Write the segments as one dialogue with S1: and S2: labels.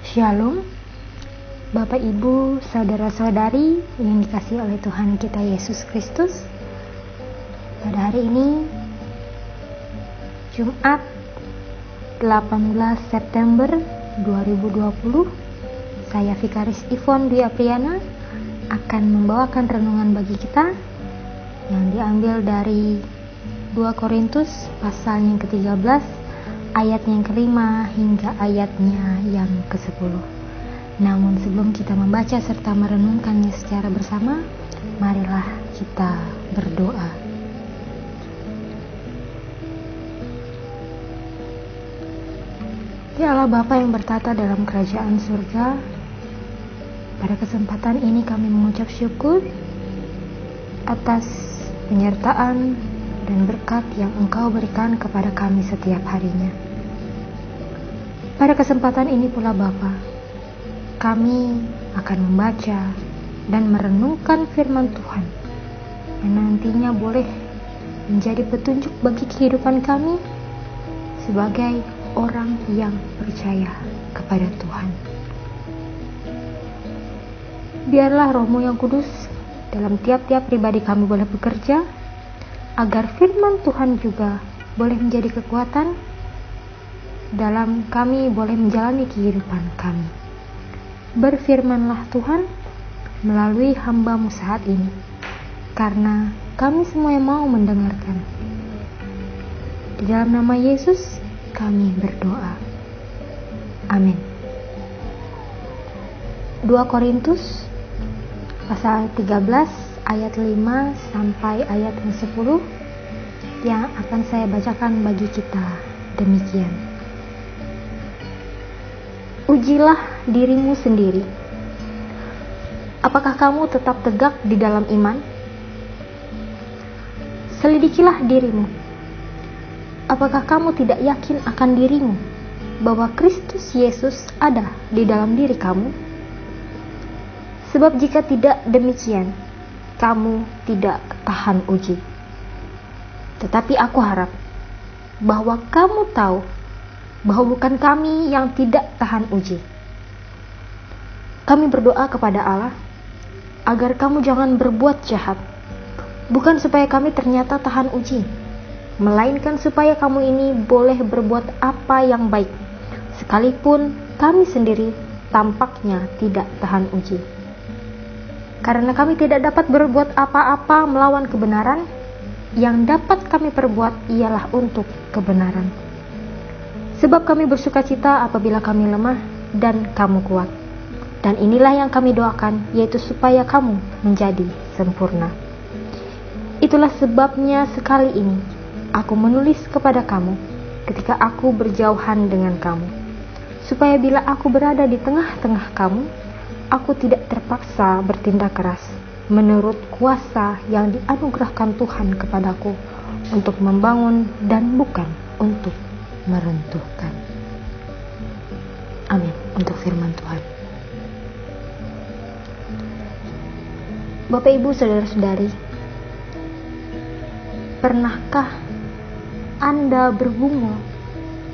S1: Shalom, Bapak Ibu, Saudara-saudari yang dikasihi oleh Tuhan kita Yesus Kristus. Pada hari ini, Jumat 18 September 2020, saya Vikaris Ivon Dwi Apriana akan membawakan renungan bagi kita yang diambil dari 2 Korintus pasal yang ke-13 ayat yang ke-5 hingga ayatnya yang ke-10. Namun sebelum kita membaca serta merenungkannya secara bersama, marilah kita berdoa. Ya Allah Bapa yang bertata dalam kerajaan surga, pada kesempatan ini kami mengucap syukur atas penyertaan dan berkat yang Engkau berikan kepada kami setiap harinya. Pada kesempatan ini pula Bapa, kami akan membaca dan merenungkan firman Tuhan yang nantinya boleh menjadi petunjuk bagi kehidupan kami sebagai orang yang percaya kepada Tuhan. Biarlah Roh-Mu yang kudus dalam tiap-tiap pribadi kami boleh bekerja, agar firman Tuhan juga boleh menjadi kekuatan dalam kami boleh menjalani kehidupan kami. Berfirmanlah Tuhan melalui hamba-Mu saat ini, karena kami semua yang mau mendengarkan. Di dalam nama Yesus kami berdoa. Amin. 2 Korintus pasal 13 ayat 5 sampai ayat yang 10 yang akan saya bacakan bagi kita demikian. Ujilah dirimu sendiri. Apakah kamu tetap tegak di dalam iman? Selidikilah dirimu. Apakah kamu tidak yakin akan dirimu bahwa Kristus Yesus ada di dalam diri kamu? Sebab jika tidak demikian, kamu tidak tahan uji. Tetapi aku harap bahwa kamu tahu bahwa bukan kami yang tidak tahan uji. Kami berdoa kepada Allah agar kamu jangan berbuat jahat, bukan supaya kami ternyata tahan uji, melainkan supaya kamu ini boleh berbuat apa yang baik, sekalipun kami sendiri tampaknya tidak tahan uji. Karena kami tidak dapat berbuat apa-apa melawan kebenaran, yang dapat kami perbuat ialah untuk kebenaran. Sebab kami bersukacita apabila kami lemah dan kamu kuat. Dan inilah yang kami doakan, yaitu supaya kamu menjadi sempurna. Itulah sebabnya sekali ini aku menulis kepada kamu ketika aku berjauhan dengan kamu, supaya bila aku berada di tengah-tengah kamu, aku tidak terpaksa bertindak keras menurut kuasa yang dianugerahkan Tuhan kepadaku untuk membangun dan bukan untuk meruntuhkan. Amin. Untuk firman Tuhan. Bapak Ibu Saudara-saudari, pernahkah Anda bergumul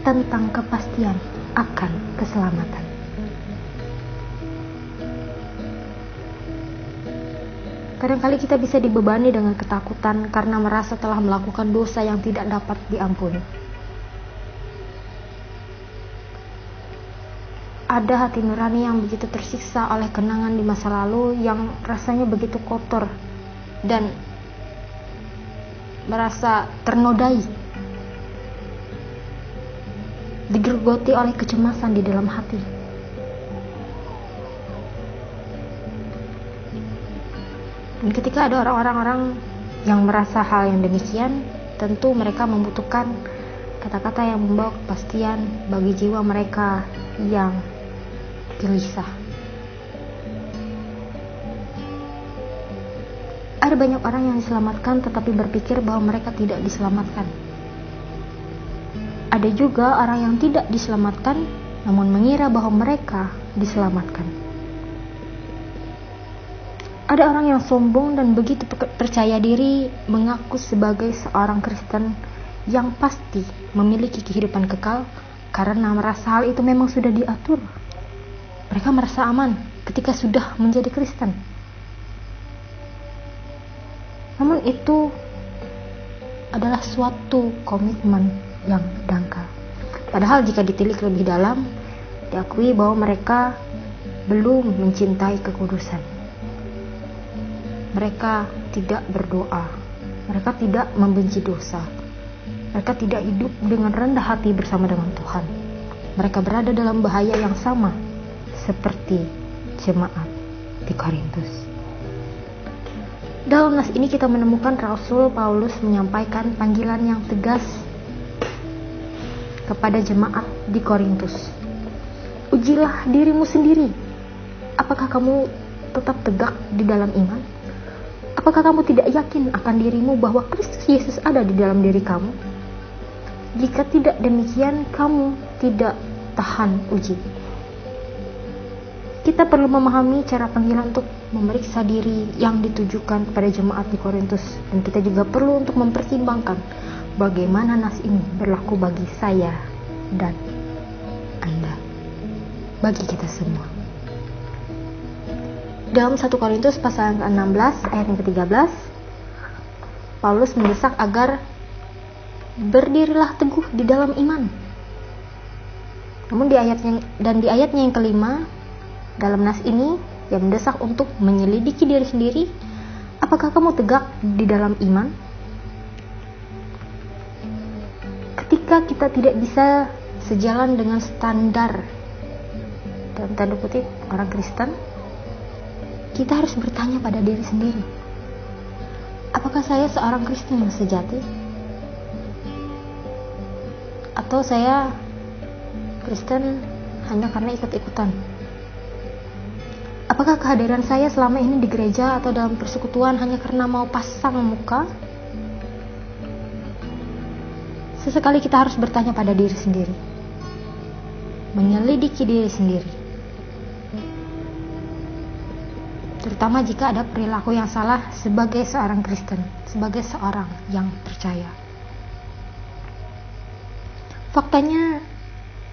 S1: tentang kepastian akan keselamatan? Kadang-kali kita bisa dibebani dengan ketakutan karena merasa telah melakukan dosa yang tidak dapat diampuni. Ada hati nurani yang begitu tersiksa oleh kenangan di masa lalu yang rasanya begitu kotor dan merasa ternodai, digerogoti oleh kecemasan di dalam hati. Dan ketika ada orang-orang yang merasa hal yang demikian, tentu mereka membutuhkan kata-kata yang membawa kepastian bagi jiwa mereka yang gelisah. Ada banyak orang yang diselamatkan tetapi berpikir bahwa mereka tidak diselamatkan. Ada juga orang yang tidak diselamatkan namun mengira bahwa mereka diselamatkan. Ada orang yang sombong dan begitu percaya diri mengaku sebagai seorang Kristen yang pasti memiliki kehidupan kekal karena merasa hal itu memang sudah diatur. Mereka merasa aman ketika sudah menjadi Kristen. Namun itu adalah suatu komitmen yang dangkal. Padahal jika ditilik lebih dalam, diakui bahwa mereka belum mencintai kekudusan. Mereka tidak berdoa, mereka tidak membenci dosa, mereka tidak hidup dengan rendah hati bersama dengan Tuhan. Mereka berada dalam bahaya yang sama seperti jemaat di Korintus. Dalam nas ini kita menemukan Rasul Paulus menyampaikan panggilan yang tegas kepada jemaat di Korintus. Ujilah dirimu sendiri. Apakah kamu tetap tegak di dalam iman? Apakah kamu tidak yakin akan dirimu bahwa Kristus Yesus ada di dalam diri kamu? Jika tidak demikian, kamu tidak tahan uji. Kita perlu memahami cara panggilan untuk memeriksa diri yang ditujukan kepada jemaat di Korintus, dan kita juga perlu untuk mempertimbangkan bagaimana nas ini berlaku bagi saya dan Anda, bagi kita semua. Dalam 1 Korintus pasal ke-16 ayat yang ke-13, Paulus mendesak agar berdirilah teguh di dalam iman. Namun di ayatnya yang kelima, dalam nas ini yang mendesak untuk menyelidiki diri sendiri, apakah kamu tegak di dalam iman? Ketika kita tidak bisa sejalan dengan standar dalam tanda kutip orang Kristen, kita harus bertanya pada diri sendiri, apakah saya seorang Kristen yang sejati? Atau saya Kristen hanya karena ikut-ikutan? Apakah kehadiran saya selama ini di gereja atau dalam persekutuan hanya karena mau pasang muka? Sesekali kita harus bertanya pada diri sendiri, menyelidiki diri sendiri, terutama jika ada perilaku yang salah sebagai seorang Kristen, sebagai seorang yang percaya. Faktanya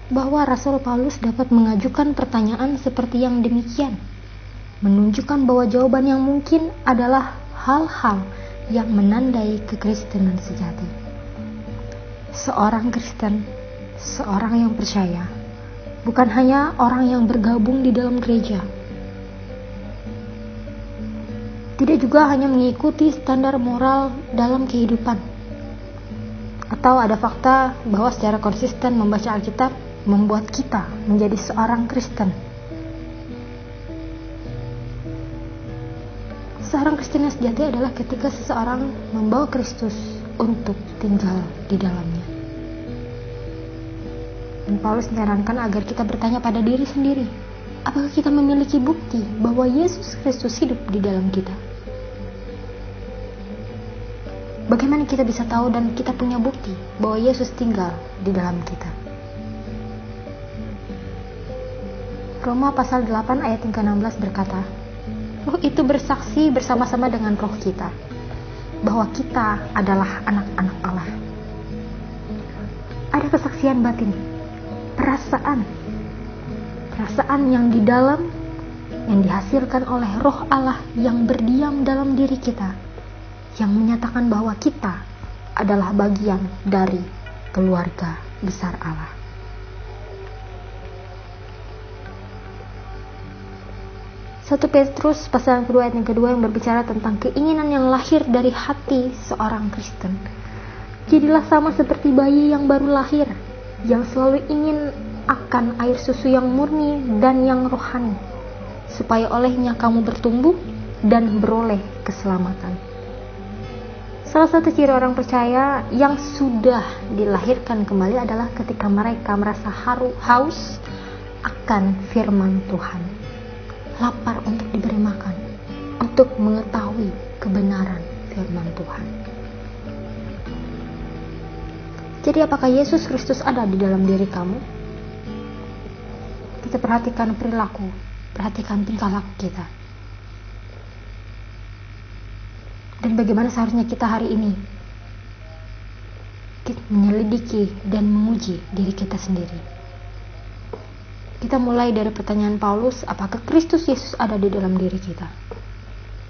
S1: bahwa Rasul Paulus dapat mengajukan pertanyaan seperti yang demikian, menunjukkan bahwa jawaban yang mungkin adalah hal-hal yang menandai kekristenan sejati. Seorang Kristen, seorang yang percaya, bukan hanya orang yang bergabung di dalam gereja, tidak juga hanya mengikuti standar moral dalam kehidupan, atau ada fakta bahwa secara konsisten membaca Alkitab membuat kita menjadi seorang Kristen. Seorang Kristen yang sejati adalah ketika seseorang membawa Kristus untuk tinggal di dalamnya. Dan Paulus menyarankan agar kita bertanya pada diri sendiri, apakah kita memiliki bukti bahwa Yesus Kristus hidup di dalam kita? Bagaimana kita bisa tahu dan kita punya bukti bahwa Yesus tinggal di dalam kita? Roma pasal 8 ayat yang ke-16 berkata, Roh itu bersaksi bersama-sama dengan roh kita bahwa kita adalah anak-anak Allah. Ada kesaksian batin, perasaan yang di dalam, yang dihasilkan oleh roh Allah yang berdiam dalam diri kita, yang menyatakan bahwa kita adalah bagian dari keluarga besar Allah. 1 Petrus pasal kedua ayat yang kedua yang berbicara tentang keinginan yang lahir dari hati seorang Kristen. Jadilah sama seperti bayi yang baru lahir, yang selalu ingin akan air susu yang murni dan yang rohani, supaya olehnya kamu bertumbuh dan beroleh keselamatan. Salah satu ciri orang percaya yang sudah dilahirkan kembali adalah ketika mereka merasa haus akan firman Tuhan, lapar untuk diberi makan, untuk mengetahui kebenaran firman Tuhan. Jadi apakah Yesus Kristus ada di dalam diri kamu? Kita perhatikan perilaku, perhatikan tingkah laku kita. Dan bagaimana seharusnya kita hari ini menyelidiki dan menguji diri kita sendiri. Kita mulai dari pertanyaan Paulus, apakah Kristus Yesus ada di dalam diri kita?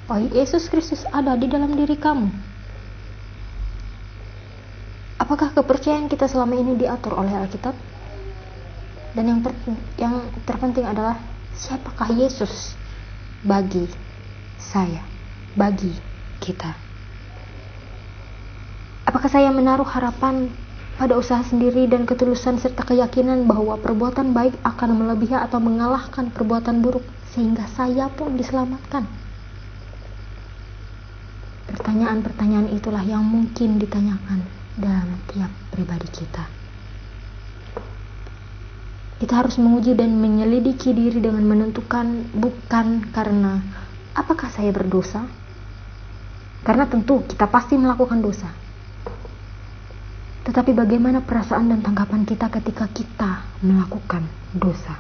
S1: Oh, Yesus Kristus ada di dalam diri kamu. Apakah kepercayaan kita selama ini diatur oleh Alkitab? Dan yang terpenting adalah, siapakah Yesus bagi saya, bagi kita? Apakah saya menaruh harapan pada usaha sendiri dan ketulusan serta keyakinan bahwa perbuatan baik akan melebihi atau mengalahkan perbuatan buruk sehingga saya pun diselamatkan? Pertanyaan-pertanyaan itulah yang mungkin ditanyakan dalam tiap pribadi kita. Kita harus menguji dan menyelidiki diri dengan menentukan, bukan karena apakah saya berdosa, karena tentu kita pasti melakukan dosa, tetapi bagaimana perasaan dan tanggapan kita ketika kita melakukan dosa.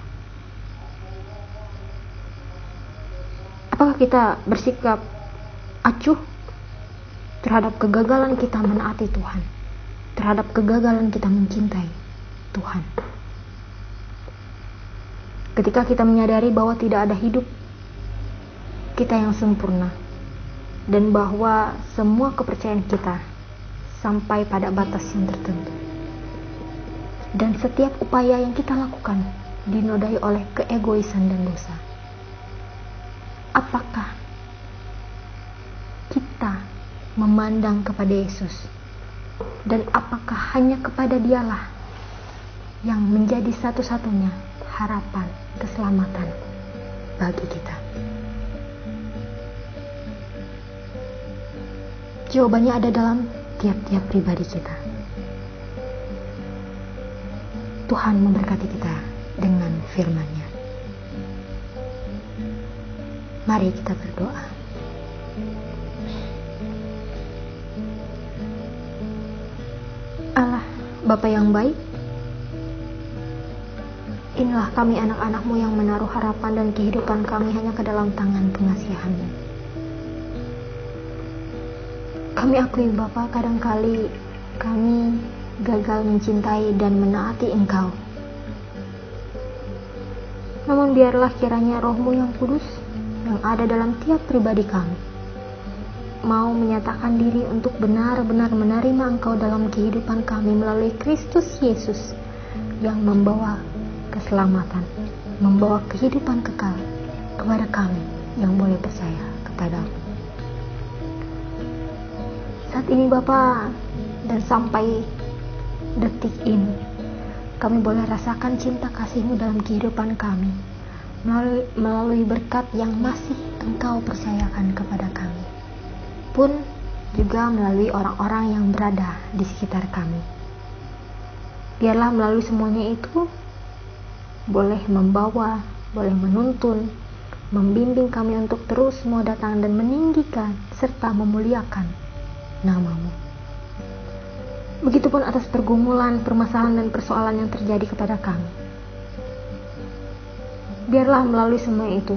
S1: Apakah kita bersikap acuh terhadap kegagalan kita menaati Tuhan, terhadap kegagalan kita mencintai Tuhan? Ketika kita menyadari bahwa tidak ada hidup kita yang sempurna, dan bahwa semua kepercayaan kita sampai pada batas yang tertentu, dan setiap upaya yang kita lakukan dinodai oleh keegoisan dan dosa. Apakah kita memandang kepada Yesus, dan apakah hanya kepada Dialah yang menjadi satu-satunya harapan keselamatan bagi kita? Jawabannya ada dalam tiap-tiap pribadi kita. Tuhan memberkati kita dengan firman-Nya. Mari kita berdoa. Allah, Bapa yang baik, inilah kami anak-anak-Mu yang menaruh harapan dan kehidupan kami hanya ke dalam tangan pengasihan-Mu. Kami akui Bapa, kadangkali kami gagal mencintai dan menaati Engkau. Namun biarlah kiranya Roh-Mu yang kudus yang ada dalam tiap pribadi kami mau menyatakan diri untuk benar-benar menerima Engkau dalam kehidupan kami melalui Kristus Yesus yang membawa keselamatan, membawa kehidupan kekal kepada kami yang boleh percaya kepada-Mu. Saat ini Bapa, dan sampai detik ini, kami boleh rasakan cinta kasih-Mu dalam kehidupan kami melalui berkat yang masih Engkau percayakan kepada kami, pun juga melalui orang-orang yang berada di sekitar kami. Biarlah melalui semuanya itu boleh membawa, boleh menuntun, membimbing kami untuk terus mau datang dan meninggikan serta memuliakan nama-Mu. Begitupun atas pergumulan, permasalahan dan persoalan yang terjadi kepada kami. Biarlah melalui semua itu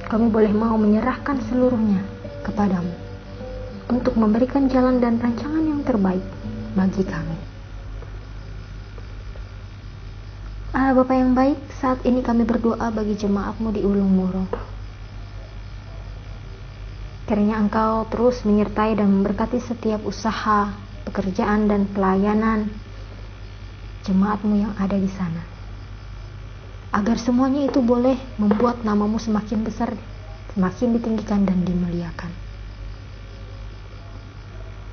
S1: kami boleh mau menyerahkan seluruhnya kepada-Mu untuk memberikan jalan dan rancangan yang terbaik bagi kami. Allah Bapa yang baik, saat ini kami berdoa bagi jemaat-Mu di Ulung Muro. Kiranya Engkau terus menyertai dan memberkati setiap usaha, pekerjaan dan pelayanan jemaat-Mu yang ada di sana, agar semuanya itu boleh membuat nama-Mu semakin besar, semakin ditinggikan dan dimuliakan.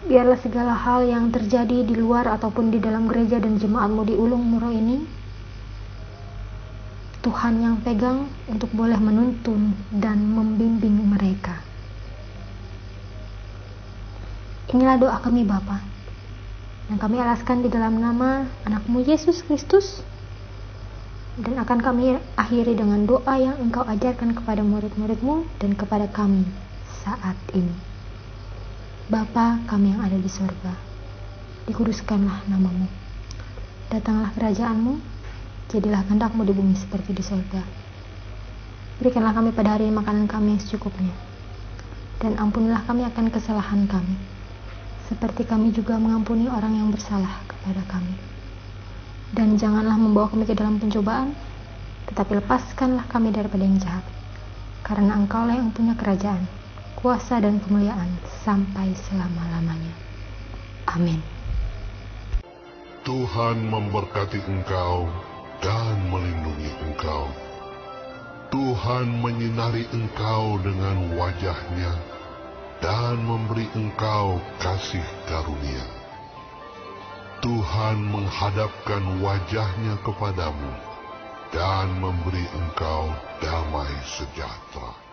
S1: Biarlah segala hal yang terjadi di luar ataupun di dalam gereja dan jemaat-Mu di Ulung Muro ini, Tuhan yang pegang untuk boleh menuntun dan membimbing mereka. Inilah doa kami Bapa, yang kami alaskan di dalam nama anak-Mu Yesus Kristus, dan akan kami akhiri dengan doa yang Engkau ajarkan kepada murid-murid-Mu dan kepada kami saat ini. Bapa kami yang ada di sorga, dikuduskanlah nama-Mu, datanglah kerajaan-Mu, jadilah kehendak-Mu di bumi seperti di sorga. Berikanlah kami pada hari ini makanan kami yang secukupnya, dan ampunilah kami akan kesalahan kami, seperti kami juga mengampuni orang yang bersalah kepada kami. Dan janganlah membawa kami ke dalam pencobaan, tetapi lepaskanlah kami daripada yang jahat. Karena Engkaulah yang punya kerajaan, kuasa dan kemuliaan sampai selama-lamanya. Amin.
S2: Tuhan memberkati engkau dan melindungi engkau. Tuhan menyinari engkau dengan wajah-Nya dan memberi engkau kasih karunia. Tuhan menghadapkan wajah-Nya kepadamu dan memberi engkau damai sejahtera.